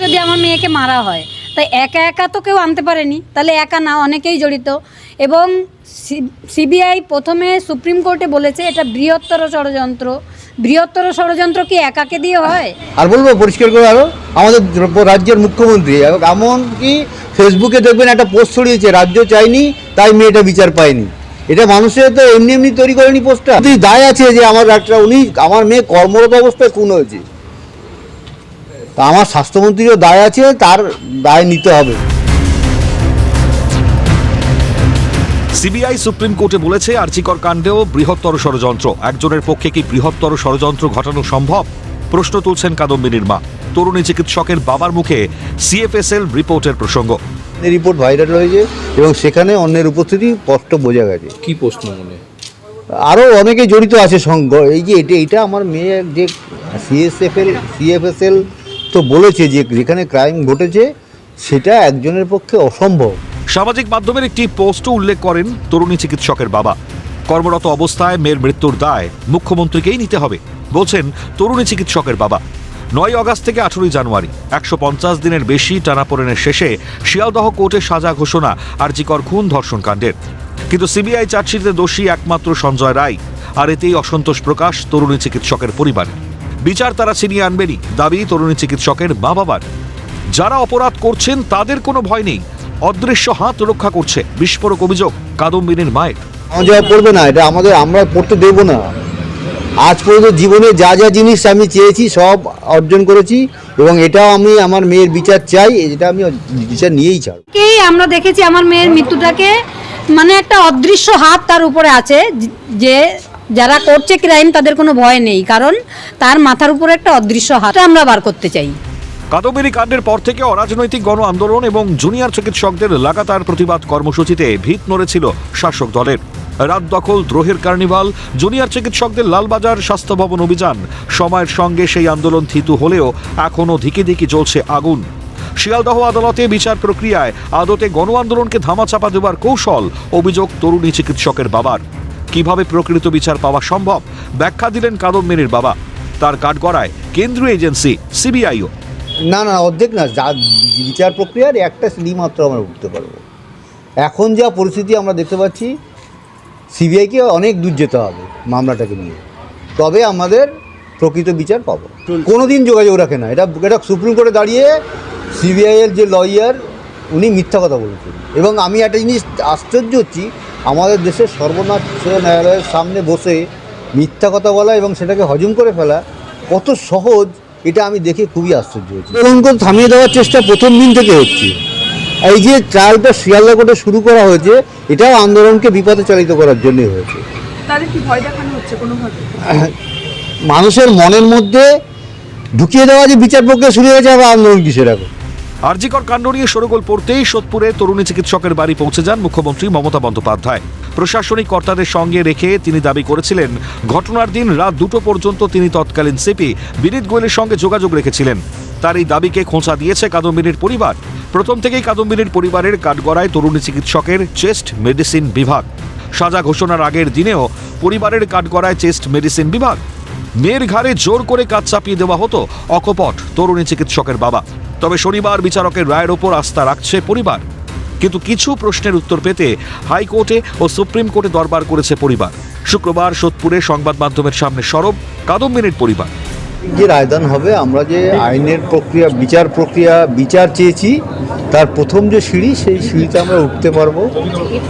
যদি আমার মেয়েকে মারা হয়, তাই একা একা তো কেউ আনতে পারেনি, তাহলে একা না, অনেকেই জড়িত। এবং সিবিআই প্রথমে সুপ্রিম কোর্টে বলেছে এটা বৃহত্তর ষড়যন্ত্র। বৃহত্তর ষড়যন্ত্র কি একাকে দিয়ে হয়? আর বলবো পরিষ্কার করে আরও, আমাদের রাজ্যের মুখ্যমন্ত্রী এমনকি ফেসবুকে দেখবেন একটা পোস্ট ছড়িয়েছে, রাজ্য চাইনি তাই মেয়েটা বিচার পায়নি। এটা মানুষের তো এমনি এমনি তৈরি করেনি পোস্টটা। যদি দায় আছে যে আমার মেয়ে কর্মরত অবস্থায় খুন হয়েছে, তা আমার স্বাস্থ্যমন্ত্রীরও দায় আছে, তার দায় নিতে হবে। সিবিআই সুপ্রিম কোর্টে বলেছে আরজিকর কাণ্ডেও বৃহত্তর ষড়যন্ত্র। একজনের পক্ষে কি বৃহত্তর ষড়যন্ত্র ঘটানো সম্ভব? প্রশ্ন তুলছেন কাদম্বিনীর মা। তরুণী চিকিৎসকের বাবার মুখে সিএফএসএল রিপোর্টের প্রসঙ্গ। রিপোর্ট ভাইরাল হয়েছে এবং সেখানে অন্যের উপস্থিতি স্পষ্ট বোঝা গেছে। কি প্রশ্ন মনে? আরও অনেকে জড়িত আছে সঙ্গ। এই যে এটা আমার মেয়ে যে সিএফএসএল তো বলেছে যে যেখানে ক্রাইম ঘটেছে সেটা একজনের পক্ষে অসম্ভব। সামাজিক মাধ্যমের একটি পোস্টও উল্লেখ করেন তরুণী চিকিৎসকের বাবা। কর্মরত অবস্থায় মেয়ের মৃত্যুর দায় মুখ্যমন্ত্রীকেই নিতে হবে বলছেন তরুণী চিকিৎসকের বাবা। 9 আগস্ট থেকে 18 জানুয়ারি 150 দিনের বেশি টানাপোড়েনের শেষে শিয়ালদহ কোর্টে সাজা ঘোষণা আরজিকর খুন ধর্ষণ কাণ্ডের। কিন্তু সিবিআই চার্জশিটে দোষী একমাত্র সঞ্জয় রায়, আর এতেই অসন্তোষ প্রকাশ তরুণী চিকিৎসকের পরিবারে। বিচার তারা ছিনিয়ে আনবেনই দাবি তরুণী চিকিৎসকের মা বাবার। যারা অপরাধ করছেন তাদের কোনো ভয় নেই, অদৃশ্য হাত রক্ষা করছে বিস্ফোরক অভিযোগ কাদম্বিনীর মায়ের। সঞ্জয় পড়বে না, এটা আমরা পড়তে দেব না। আজ পর্যন্ত জীবনে যা যা জিনিস আমি চেয়েছি সব অর্জন করেছি এবং এটাও আমি আমার মেয়ের বিচার চাই, এটা আমি বিচার নিয়েই ছাড়ব। আমরা দেখেছি আমার মেয়ের মৃত্যুটাকে মানে একটা অদৃশ্য হাত তার উপরে আছে, যে যারা করছে ক্রাইম তাদের কোনো ভয় নেই, কারণ তার মাথার উপরে একটা অদৃশ্য হাত আমরা বার করতে চাই। কাদম্বিনী কাণ্ডের পর থেকে অরাজনৈতিক গণ আন্দোলন এবং জুনিয়র চিকিৎসকদের লাগাতার প্রতিবাদ কর্মসূচিতে ভিত নড়েছিল শাসক দলের। রাত দখল, দ্রোহের কার্নিভাল, জুনিয়র চিকিৎসকদের লালবাজার স্বাস্থ্য ভবন অভিযান, সময়ের সঙ্গে সেই আন্দোলন থিতু হলেও এখনও ধিকে ধিকে জ্বলছে আগুন। শিয়ালদহ আদালতে বিচার প্রক্রিয়ায় আদতে গণ আন্দোলনকে ধামাচাপা দেওয়ার কৌশল, অভিযোগ তরুণী চিকিৎসকের বাবার। কিভাবে প্রকৃত বিচার পাওয়া সম্ভব ব্যাখ্যা দিলেন কাদম্বিনীর বাবা। তার কাঠগড়ায় কেন্দ্রীয় এজেন্সি সিবিআইও। না অর্ধেক না, যা বিচার প্রক্রিয়ার একটা সিঁড়ি মাত্র আমরা উঠতে পারবো। এখন যা পরিস্থিতি আমরা দেখতে পাচ্ছি, সিবিআইকে অনেক দূর যেতে হবে মামলাটাকে নিয়ে, তবে আমাদের প্রকৃত বিচার পাবো। কোনো দিন যোগাযোগ রাখে না, এটা সুপ্রিম কোর্টে দাঁড়িয়ে সিবিআইয়ের যে লয়ার উনি মিথ্যা কথা বলেছেন। এবং আমি একটা জিনিস আশ্চর্য হচ্ছি, আমাদের দেশের সর্বোচ্চ ন্যায়ালয়ের সামনে বসে মিথ্যা কথা বলা এবং সেটাকে হজম করে ফেলা কত সহজ, এটা আমি দেখে খুবই আশ্চর্য হচ্ছি। আন্দোলনকে থামিয়ে দেওয়ার চেষ্টা প্রথম দিন থেকে হচ্ছে। এই যে ট্রায়ালটা শিয়ালদা কোর্টে শুরু করা হয়েছে, এটাও আন্দোলনকে বিপথে চালিত করার জন্যই হয়েছে। তাদের কি ভয় দেখানো হচ্ছে কোনোভাবে? মানুষের মনের মধ্যে ঢুকিয়ে দেওয়া যে বিচার প্রক্রিয়া শুরু হয়েছে, আবার আন্দোলন কিসের এখন? আরজিকর কাণ্ড নিয়ে শোরগোল পড়তেই সোদপুরে তরুণী চিকিৎসকের বাড়ি পৌঁছে যান মুখ্যমন্ত্রী মমতা বন্দ্যোপাধ্যায়। প্রশাসনিক কর্তাদের সঙ্গে রেখে তিনি দাবি করেছিলেন ঘটনার দিন রাত 2টো পর্যন্ত তিনি তৎকালীন সিপি বিনীত গোয়েলের সঙ্গে যোগাযোগ রেখেছিলেন। তার এই দাবিকে খোঁচা দিয়েছে কাদম্বিনীর পরিবার। প্রথম থেকেই কাদম্বিনীর পরিবারের কাঠগড়ায় তরুণী চিকিৎসকের চেস্ট মেডিসিন বিভাগ। সাজা ঘোষণার আগের দিনেও পরিবারের কাঠগড়ায় চেস্ট মেডিসিন বিভাগ। মেয়ের ঘাড়ে জোর করে কাজ চাপিয়ে দেওয়া হতো অকপট তরুণী চিকিৎসকের বাবা। তবে শনিবার বিচারকের রায়ের ওপর আস্থা রাখছে পরিবার। কিন্তু কিছু প্রশ্নের উত্তর পেতে হাইকোর্টে ও সুপ্রিম কোর্টে দরবার করেছে পরিবার। শুক্রবার সোদপুরে সংবাদ মাধ্যমের সামনে সরব কাদম্বিনীর পরিবার। যে রায়দান হবে, আমরা যে আইনের প্রক্রিয়া বিচার চেয়েছি, তার প্রথম যে সিঁড়ি, সেই সিঁড়িতে আমরা উঠতে পারবো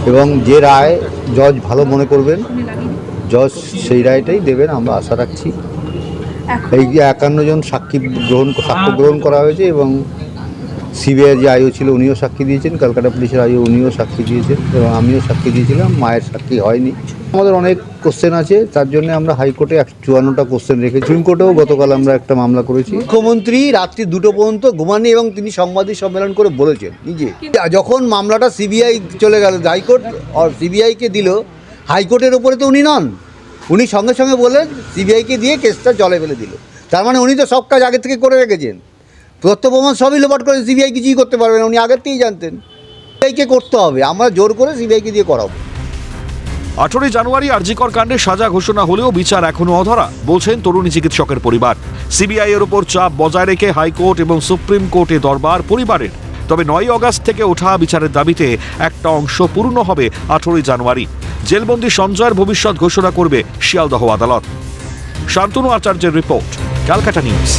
এবং যে রায় জজ ভালো মনে করবেন, জজ সেই রায়টাই দেবেন আমরা আশা রাখছি। এই যে 51 জন সাক্ষ্য গ্রহণ করা হয়েছে এবং সিবিআই যে আইও ছিল উনিও সাক্ষী দিয়েছেন, কলকাতা পুলিশের আইও উনিও সাক্ষী দিয়েছেন এবং আমিও সাক্ষী দিয়েছিলাম। মায়ের সাক্ষী হয়নি। আমাদের অনেক কোশ্চেন আছে, তার জন্য আমরা হাইকোর্টে 54টা কোশ্চেন রেখেছি। সুপ্রিম কোর্টেও গতকাল আমরা একটা মামলা করেছি। মুখ্যমন্ত্রী রাত্রি 2টো পর্যন্ত ঘুমাননি এবং তিনি সাংবাদিক সম্মেলন করে বলেছেন নিজে, যখন মামলাটা সিবিআই চলে গেল, হাইকোর্ট সিবিআইকে দিল, হাইকোর্টের ওপরে তো উনি নন, উনি সঙ্গে সঙ্গে বলে সিবিআইকে দিয়ে কেসটা জলে ফেলে দিল। তার মানে উনি তো সব কাজ আগে থেকে করে রেখেছেন, তথ্য প্রমাণ সবই লোপাট করে সিবিআই কিছুই করতে পারবে না, উনি আগের থেকেই জানতেন। সিবিআইকে করতে হবে, আমরা জোর করে সিবিআইকে দিয়ে করাবো। 18 জানুয়ারি আরজিকর কাণ্ডে সাজা ঘোষণা হলেও বিচার এখনো অধরা বলছেন তরুণী চিকিৎসকের পরিবার। সিবিআই এর উপর চাপ বজায় রেখে হাইকোর্ট এবং সুপ্রিম কোর্টে দরবার পরিবারের। তবে 9 আগস্ট থেকে ওঠা বিচারের দাবিতে একটা অংশ পূর্ণ হবে 18 জানুয়ারি। জেলবন্দি সঞ্জয়ের ভবিষ্যৎ ঘোষণা করবে শিয়ালদহ আদালত। শান্তনু আচার্যের রিপোর্ট, ক্যালকাটা নিউজ।